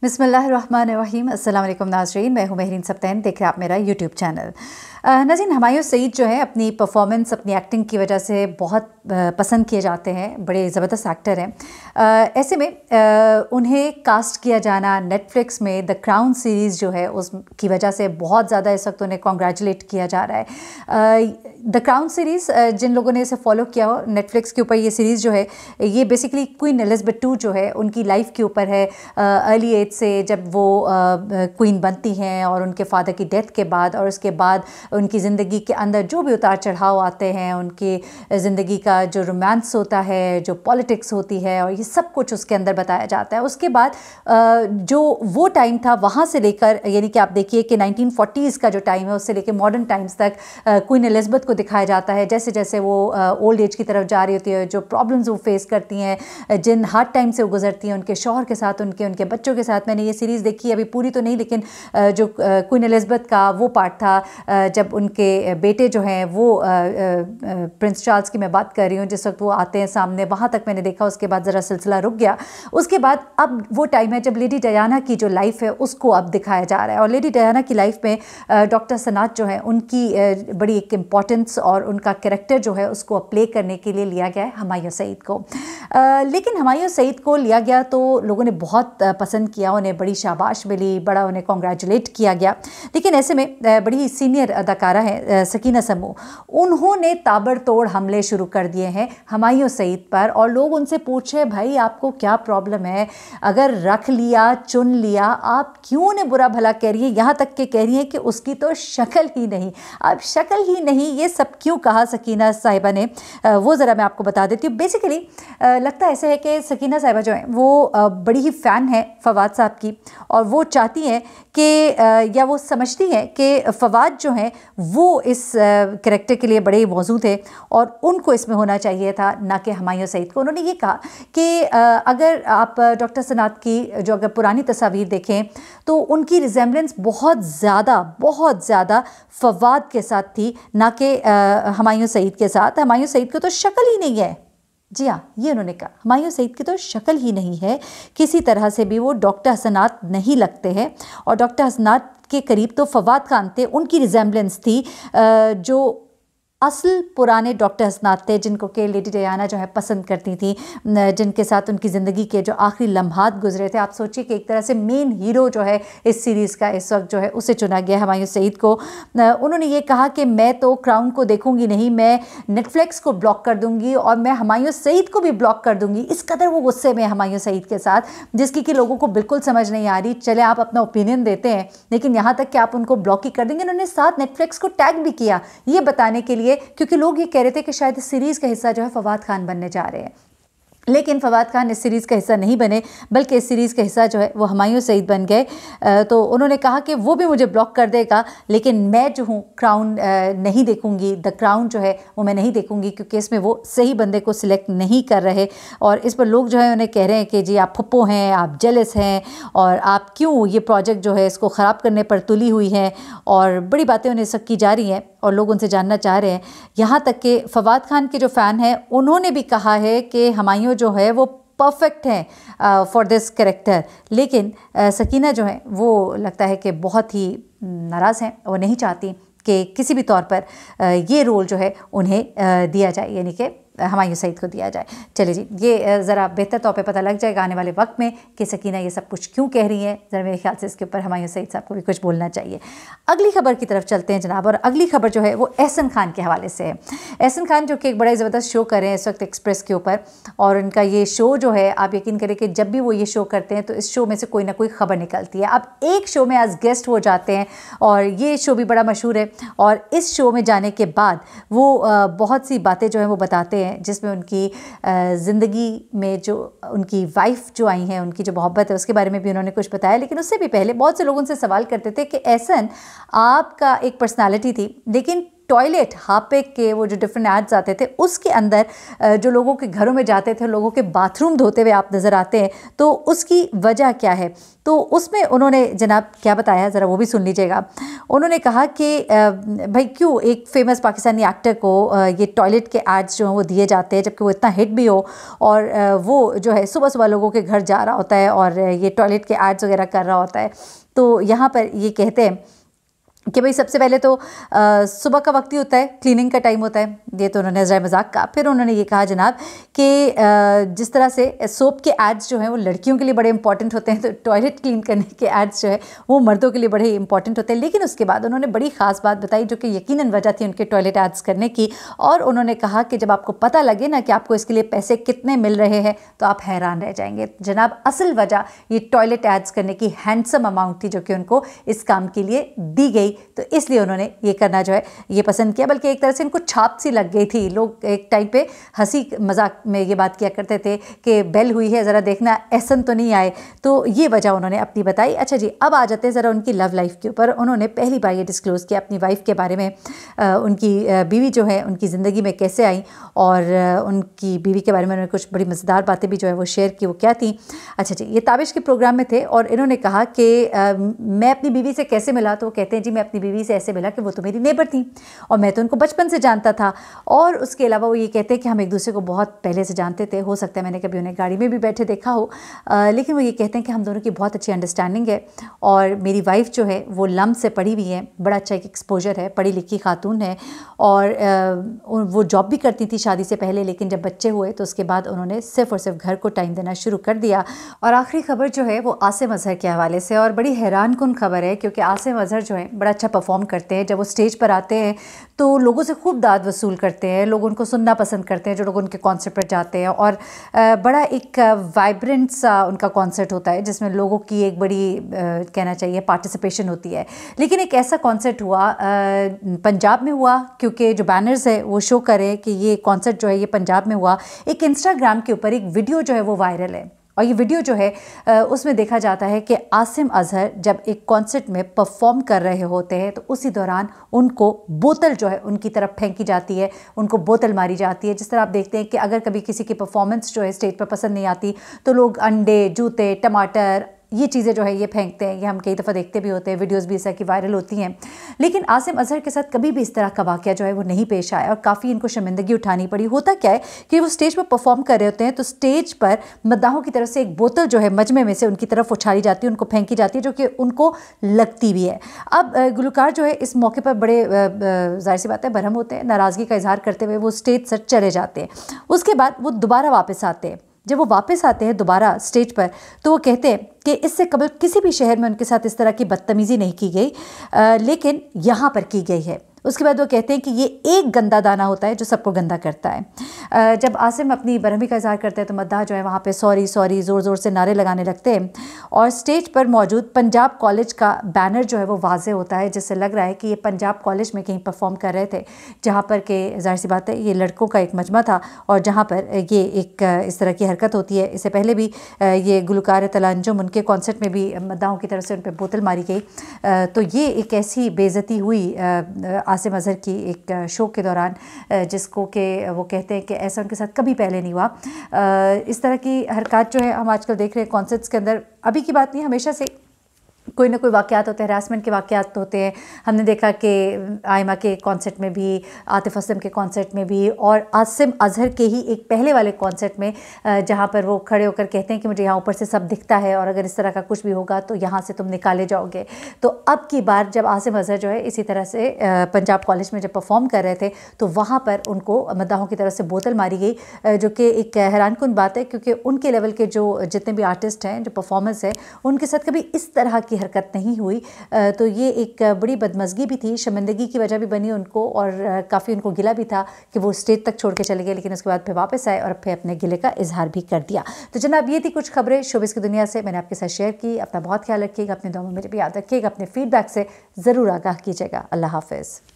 बिस्मिल्लाहिर्रहमानिर्रहीम। अस्सलाम वालेकुम नाज़रीन, मैं हूँ महरीन सब्तैन, देख रहे हैं आप मेरा यूट्यूब चैनल। नाज़रीन, हुमायूं सईद जो है अपनी परफॉर्मेंस, अपनी एक्टिंग की वजह से बहुत पसंद किए जाते हैं, बड़े ज़बरदस्त एक्टर हैं। ऐसे में उन्हें कास्ट किया जाना नेटफ्लिक्स में द क्राउन सीरीज़ जो है उसकी वजह से बहुत ज़्यादा इस वक्त उन्हें कॉन्ग्रेचुलेट किया जा रहा है। द क्राउन सीरीज़, जिन लोगों ने इसे फॉलो किया हो, नेटफ्लिक्स के ऊपर ये सीरीज़ जो है ये बेसिकली क्वीन एलिज़ाबेथ II जो है उनकी लाइफ के ऊपर है। अर्ली एज से जब वो क्वीन बनती हैं और उनके फादर की डेथ के बाद, और उसके बाद उनकी ज़िंदगी के अंदर जो भी उतार चढ़ाव आते हैं, उनकी ज़िंदगी का जो रोमांस होता है, जो पॉलिटिक्स होती है, और ये सब कुछ उसके अंदर बताया जाता है। उसके बाद जो वो टाइम था वहाँ से लेकर, यानी कि आप देखिए कि 1940s का जो टाइम है उससे लेकर मॉडर्न टाइम्स तक क्वीन एलिज़ाबेथ को दिखाया जाता है। जैसे जैसे वो ओल्ड एज की तरफ जा रही होती है, जो प्रॉब्लम्स वो फेस करती हैं, जिन हार्ड टाइम से वो गुजरती हैं उनके शौहर के साथ, उनके बच्चों के साथ। मैंने ये सीरीज़ देखी, अभी पूरी तो नहीं, लेकिन जो क्वीन एलिज़ाबेथ का वो पार्ट था जब उनके बेटे जो हैं वो प्रिंस चार्ल्स की मैं बात कर रही हूँ, जिस वक्त वो आते हैं सामने, वहाँ तक मैंने देखा। उसके बाद ज़रा सिलसिला रुक गया। उसके बाद अब वो टाइम है जब लेडी डायना की जो लाइफ है उसको अब दिखाया जा रहा है। और लेडी डायना की लाइफ में डॉक्टर सनात जो है उनकी बड़ी एक इम्पॉर्टेंस और उनका कैरेक्टर जो है उसको प्ले करने के लिए लिया गया है हुमायूं सईद को। लेकिन हुमायूं सईद को लिया गया तो लोगों ने बहुत पसंद किया, उन्हें बड़ी शाबाश मिली, बड़ा उन्हें कॉन्ग्रेचुलेट किया गया। लेकिन ऐसे में बड़ी सीनियर अदाकारा है सकीना समू, उन्होंने ताबड़तोड़ हमले शुरू कर दिए हैं हुमायूं सईद पर। और लोग उनसे पूछे, भाई आपको क्या प्रॉब्लम है? अगर रख लिया, चुन लिया, आप क्यों उन्हें बुरा भला कह रही है? यहाँ तक के कह रही है कि उसकी तो शक्ल ही नहीं। अब शक्ल ही नहीं, ये सब क्यों कहा सकीना साहिबा ने, वो ज़रा मैं आपको बता देती हूँ। बेसिकली लगता ऐसे है कि सकीना साहिबा जो है वो बड़ी ही फ़ैन है फवाद साहब की, और वो चाहती हैं कि या वो समझती हैं कि फवाद जो हैं वो इस कैरेक्टर के लिए बड़े ही मौजूद थे और उनको इसमें होना चाहिए था, ना कि हुमायूं सईद को। उन्होंने ये कहा कि अगर आप डॉक्टर सनात की जो अगर पुरानी तस्वीर देखें तो उनकी रिजेम्बलेंस बहुत ज़्यादा फवाद के साथ थी, ना कि हुमायूं सईद के साथ। हुमायूं सईद की तो शक्ल ही नहीं है। जी हाँ, ये उन्होंने कहा, हुमायूं सईद की तो शक्ल ही नहीं है, किसी तरह से भी वो डॉक्टर हसनात नहीं लगते हैं। और डॉक्टर हसनात के करीब तो फवाद खान थे, उनकी रिजेम्बलेंस थी जो असल पुराने डॉक्टर हसनात थे, जिनको कि लेडी डायना जो है पसंद करती थी, जिनके साथ उनकी ज़िंदगी के जो आखिरी लम्हात गुजरे थे। आप सोचिए कि एक तरह से मेन हीरो जो है इस सीरीज़ का इस वक्त जो है उसे चुना गया हुमायूं सईद को। उन्होंने ये कहा कि मैं तो क्राउन को देखूंगी नहीं, मैं नेटफ्लिक्स को ब्लॉक कर दूंगी और मैं हुमायूं सईद को भी ब्लॉक कर दूंगी। इस कदर वो गुस्से में हुमायूं सईद के साथ, जिसकी कि लोगों को बिल्कुल समझ नहीं आ रही। चले आप अपना ओपिनियन देते हैं, लेकिन यहाँ तक कि आप उनको ब्लॉक ही कर देंगे। उन्होंने साथ नेटफ्लिक्स को टैग भी किया ये बताने के लिए, क्योंकि लोग ये कह रहे थे कि शायद इस सीरीज़ का हिस्सा जो है फवाद खान बनने जा रहे हैं। लेकिन फवाद खान इस सीरीज़ का हिस्सा नहीं बने, बल्कि इस सीरीज़ का हिस्सा जो है वो हुमायूं सईद बन गए। तो उन्होंने कहा कि वो भी मुझे ब्लॉक कर देगा, लेकिन मैं जो हूँ क्राउन नहीं देखूँगी, द क्राउन जो है वो मैं नहीं देखूँगी, क्योंकि इसमें वो सही बंदे को सिलेक्ट नहीं कर रहे। और इस पर लोग जो है उन्हें कह रहे हैं कि जी आप फुप्पो हैं, आप जेलस हैं, और आप क्यों ये प्रोजेक्ट जो है इसको ख़राब करने पर तुली हुई हैं। और बड़ी बातें उन्हें सब की जा रही हैं और लोग उनसे जानना चाह रहे हैं। यहाँ तक कि फवाद खान के जो फ़ैन हैं उन्होंने भी कहा है कि हुमायूं जो है वो परफेक्ट हैं फॉर दिस कैरेक्टर। लेकिन सकीना जो है वो लगता है कि बहुत ही नाराज़ हैं, वो नहीं चाहती कि किसी भी तौर पर ये रोल जो है उन्हें दिया जाए, यानी कि हुमायूं सईद को दिया जाए। चलिए जी, ये ज़रा बेहतर तौर पे पता लग जाएगा आने वाले वक्त में कि सकीना ये सब कुछ क्यों कह रही हैं। ज़रा मेरे ख्याल से इसके ऊपर हुमायूं सईद साहब को भी कुछ बोलना चाहिए। अगली खबर की तरफ चलते हैं जनाब, और अगली खबर जो है वो एहसन खान के हवाले से है। एहसन खान जो कि एक बड़ा ज़बरदस्त शो कर रहे हैं इस वक्त एक्सप्रेस के ऊपर, और उनका ये शो जो है, आप यकीन करें कि जब भी वो ये शो करते हैं तो इस शो में से कोई ना कोई ख़बर निकलती है। अब एक शो में एज गेस्ट वो जाते हैं और ये शो भी बड़ा मशहूर है, और इस शो में जाने के बाद वो बहुत सी बातें जो हैं वो बताते हैं, जिसमें उनकी ज़िंदगी में जो उनकी वाइफ जो आई हैं, उनकी जो मोहब्बत है उसके बारे में भी उन्होंने कुछ बताया। लेकिन उससे भी पहले बहुत से लोग उनसे सवाल करते थे कि एहसन, आपका एक पर्सनालिटी थी, लेकिन टॉयलेट हार्पिक के वो जो डिफरेंट एड्स आते थे उसके अंदर जो लोगों के घरों में जाते थे, लोगों के बाथरूम धोते हुए आप नज़र आते हैं, तो उसकी वजह क्या है? तो उसमें उन्होंने जनाब क्या बताया, ज़रा वो भी सुन लीजिएगा। उन्होंने कहा कि भाई क्यों एक फेमस पाकिस्तानी एक्टर को ये टॉयलेट के एड्स जो हैं वो दिए जाते हैं, जबकि वो इतना हिट भी हो, और वो जो है सुबह सुबह लोगों के घर जा रहा होता है और ये टॉयलेट के एड्स वगैरह कर रहा होता है। तो यहाँ पर ये कहते हैं कि भाई सबसे पहले तो सुबह का वक्त ही होता है, क्लीनिंग का टाइम होता है, ये तो उन्होंने ज़रा मजाक कहा। फिर उन्होंने ये कहा जनाब कि जिस तरह से सोप के एड्स जो हैं वो लड़कियों के लिए बड़े इंपॉर्टेंट होते हैं, तो टॉयलेट क्लीन करने के एड्स जो है वो मर्दों के लिए बड़े इंपॉर्टेंट होते हैं। लेकिन उसके बाद उन्होंने बड़ी ख़ास बात बताई जो कि यकीनन वजह थी उनके टॉयलेट एड्स करने की, और उन्होंने कहा कि जब आपको पता लगे ना कि आपको इसके लिए पैसे कितने मिल रहे हैं तो आप हैरान रह जाएंगे। जनाब असल वजह ये टॉयलेट एड्स करने की हैंडसम अमाउंट थी जो कि उनको इस काम के लिए दी गई, तो इसलिए उन्होंने ये करना जो है ये पसंद किया। बल्कि एक तरह से इनको छाप सी लग गई थी। लोग एक टाइम पे हंसी मजाक में ये बात किया करते थे कि बेल हुई है ज़रा देखना एहसन तो नहीं आए, तो ये वजह उन्होंने अपनी बताई। अच्छा जी, अब आ जाते हैं ज़रा उनकी लव लाइफ के ऊपर। उन्होंने पहली बार ये डिस्क्लोज़ किया अपनी वाइफ के बारे में, उनकी बीवी जो है उनकी ज़िंदगी में कैसे आई, और उनकी बीवी के बारे में उन्होंने कुछ बड़ी मज़ेदार बातें भी जो है वो शेयर की। वो क्या थी? अच्छा जी, ये ताबिश के प्रोग्राम में थे और इन्होंने कहा कि मैं अपनी बीवी से कैसे मिला, तो वो कहते हैं जी मैं अपनी बीवी से ऐसे मिला कि वो तो मेरी नेबर थी और मैं तो उनको बचपन से जानता था। और उसके अलावा वो ये कहते हैं कि हम एक दूसरे को बहुत पहले से जानते थे, हो सकता है मैंने कभी उन्हें गाड़ी में भी बैठे देखा हो, लेकिन वो ये कहते हैं कि हम दोनों की बहुत अच्छी अंडरस्टैंडिंग है। और मेरी वाइफ जो है वो लम से पढ़ी हुई है, बड़ा अच्छा एक एक्सपोजर है, पढ़ी लिखी खातून है, और वो जॉब भी करती थी शादी से पहले, लेकिन जब बच्चे हुए तो उसके बाद उन्होंने सिर्फ और सिर्फ घर को टाइम देना शुरू कर दिया। और आखिरी खबर जो है वो आसिम अजहर के हवाले से, और बड़ी हैरान कुन खबर है क्योंकि आसिम अजहर जो है बड़ा अच्छा परफॉर्म करते हैं। जब वो स्टेज पर आते हैं तो लोगों से खूब दाद वसूल करते हैं, लोग उनको सुनना पसंद करते हैं जो लोग उनके कॉन्सर्ट पर जाते हैं, और बड़ा एक वाइब्रेंट सा उनका कॉन्सर्ट होता है जिसमें लोगों की एक बड़ी कहना चाहिए पार्टिसिपेशन होती है। लेकिन एक ऐसा कॉन्सर्ट हुआ पंजाब में हुआ, क्योंकि जो बैनर्स है वो शो करें कि ये कॉन्सर्ट जो है ये पंजाब में हुआ। एक इंस्टाग्राम के ऊपर एक वीडियो जो है वो वायरल है, और ये वीडियो जो है उसमें देखा जाता है कि आसिम अजहर जब एक कॉन्सर्ट में परफॉर्म कर रहे होते हैं तो उसी दौरान उनको बोतल जो है उनकी तरफ फेंकी जाती है, उनको बोतल मारी जाती है। जिस तरह आप देखते हैं कि अगर कभी किसी की परफॉर्मेंस जो है स्टेज पर पसंद नहीं आती तो लोग अंडे, जूते, टमाटर, ये चीज़ें जो है ये फेंकते हैं। ये हम कई दफ़ा देखते भी होते हैं, वीडियोस भी इस तरह की वायरल होती हैं। लेकिन आसिम अजहर के साथ कभी भी इस तरह का वाक़या जो है वो नहीं पेश आया और काफ़ी इनको शर्मिंदगी उठानी पड़ी। होता क्या है कि वो स्टेज पर परफॉर्म कर रहे होते हैं तो स्टेज पर मद्दाहों की तरफ से एक बोतल जो है मजमे में से उनकी तरफ उछाली जाती है, उनको फेंकी जाती है, जो कि उनको लगती भी है। अब गुलकार जो है इस मौके पर बड़े ज़ाहिर सी बात है बरहम होते हैं, नाराज़गी का इजहार करते हुए वो स्टेज से चले जाते हैं। उसके बाद वो दोबारा वापस आते हैं। जब वो वापस आते हैं दोबारा स्टेज पर तो वो कहते हैं कि इससे कबल किसी भी शहर में उनके साथ इस तरह की बदतमीज़ी नहीं की गई, लेकिन यहाँ पर की गई है। उसके बाद वो कहते हैं कि ये एक गंदा दाना होता है जो सबको गंदा करता है। जब आसिम अपनी बरहमी का इजहार करते हैं तो मद्दाह जो है वहाँ पे सॉरी सॉरी ज़ोर ज़ोर से नारे लगाने लगते हैं, और स्टेज पर मौजूद पंजाब कॉलेज का बैनर जो है वो वाज़े होता है, जिससे लग रहा है कि ये पंजाब कॉलेज में कहीं परफॉर्म कर रहे थे, जहाँ पर कि ज़ाहिर सी बात है ये लड़कों का एक मजमा था और जहाँ पर ये एक इस तरह की हरकत होती है। इससे पहले भी ये गुलकार तलांजुम उनके कॉन्सर्ट में भी मद्दाहों की तरफ से उन पर बोतल मारी गई। तो ये एक ऐसी बेइज्जती हुई आसिम अजहर की एक शो के दौरान, जिसको कि वो कहते हैं कि ऐसा उनके साथ कभी पहले नहीं हुआ। इस तरह की हरकत जो है हम आजकल देख रहे हैं कॉन्सर्ट्स के अंदर, अभी की बात नहीं, हमेशा से कोई ना कोई वाक़यात होते हैं, हरासमेंट के वाक़यात होते हैं। हमने देखा कि आयमा के कॉन्सर्ट में भी, आतिफ असलम के कॉन्सर्ट में भी, और आसिम अजहर के ही एक पहले वाले कॉन्सर्ट में जहाँ पर वो खड़े होकर कहते हैं कि मुझे यहाँ ऊपर से सब दिखता है और अगर इस तरह का कुछ भी होगा तो यहाँ से तुम निकाले जाओगे। तो अब की बार जब आसिम अजहर जो है इसी तरह से पंजाब कॉलेज में जब परफॉर्म कर रहे थे तो वहाँ पर उनको मद्दाहों की तरफ से बोतल मारी गई, जो कि एक हैरानकुन बात है क्योंकि उनके लेवल के जो जितने भी आर्टिस्ट हैं, जो परफॉर्मेंस है, उनके साथ कभी इस तरह की हरकत नहीं हुई। तो ये एक बड़ी बदमज़गी भी थी, शर्मिंदगी की वजह भी बनी उनको, और काफ़ी उनको गिला भी था कि वो स्टेज तक छोड़ के चले गए, लेकिन उसके बाद फिर वापस आए और फिर अपने गिले का इजहार भी कर दिया। तो जनाब ये थी कुछ खबरें शोबिज़ की दुनिया से, मैंने आपके साथ शेयर की। अपना बहुत ख्याल रखिएगा, अपने दुआओं में मुझे भी याद रखिएगा, अपने फीडबैक से ज़रूर आगाह कीजिएगा। अल्लाह हाफ़िज़।